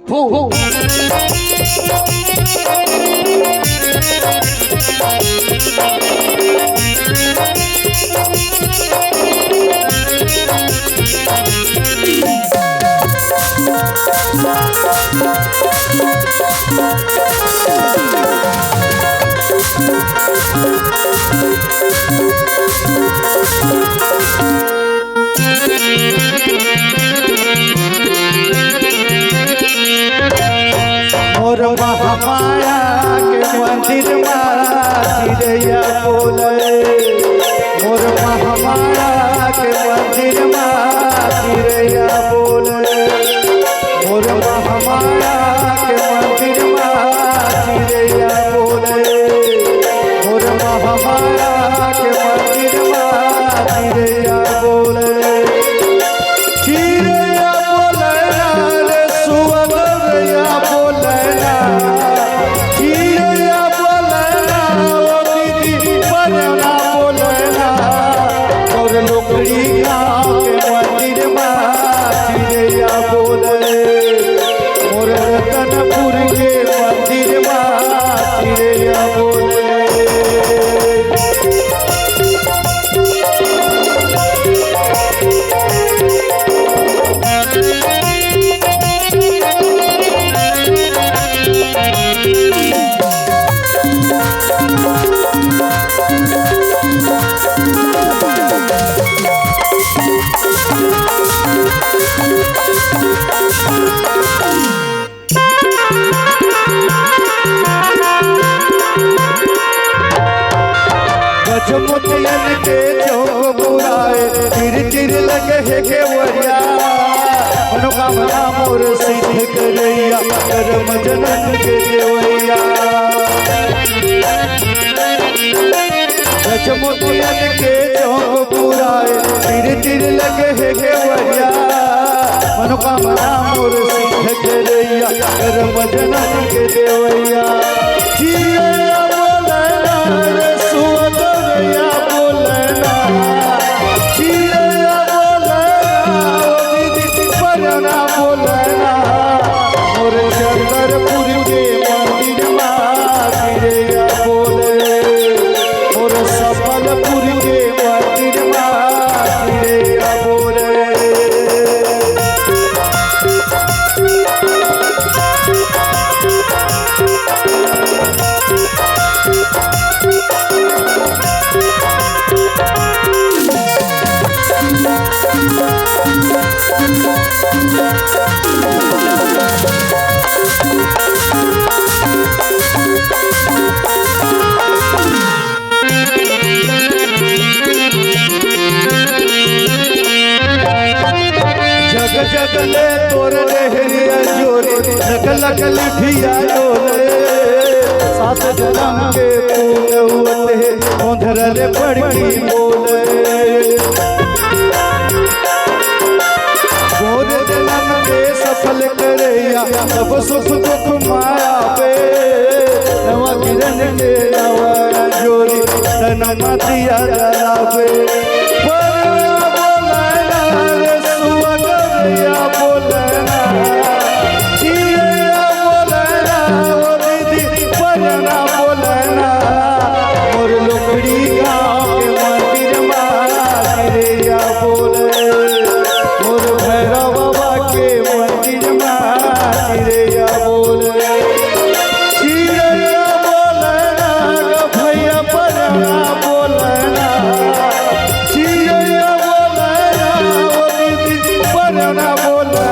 फू मोर महामाया के मंदिर में चिड़ैया बोले। मोर महामाया के मंदिर में चिड़ैया बोले। मोर महामाया के मंदिर में चिड़ैया बोले। मोर महामाया के मंदिर में चिड़ैया बोले। चिड़ैया बोले रे सुअदरैया बोले। चिड़ैया बोले ओ दीदी बजना बोले। और लोकड़ी गाँव के मंदिर में चिड़ैया बोले। और रतनपुर के मंदिर में चिड़ैया बोले। गजमुखियन के चौक बुराए तिर तिर लगे है केवड़िया। मनोकामना मोर सिद्ध करैया करम जनन के देवैया। गजमुखियन के चौक बुराए तिर तिर लगे है केवड़िया। मनोकामना मोर सिद्ध करैया करम जनन के देवैया। चिड़ैया बोले रे सुअदरैया बोले। चिड़ैया बोले ओ दीदी बजना बोले। मोर चंद्रपुर के मंदिर में चिड़ैया बोले। मोर सफलपुर के मंदिर में चिड़ैया बोले। जग जगले तोर लहरिया जोरे नकल नकल भिया डोले। सात जन्म के पूरे हुए ओंधरले पड़की बोले। गोर जन्म के सफल करैया सब सुख दुख माया पे। नवा किरण के नवा जोरी तन दिया जलावे। चिड़ैया बोले चिड़ैया बोले ओ दीदी बजना बोले। मोर लोकड़ी गाँव के मंदिर में चिड़ैया बोले। मोर भैरव बाबा के मंदिर में चिड़ैया बोले। चिड़ैया बोले भैया बजना बोले। चिड़ैया बोले ओ दीदी बजना बोले।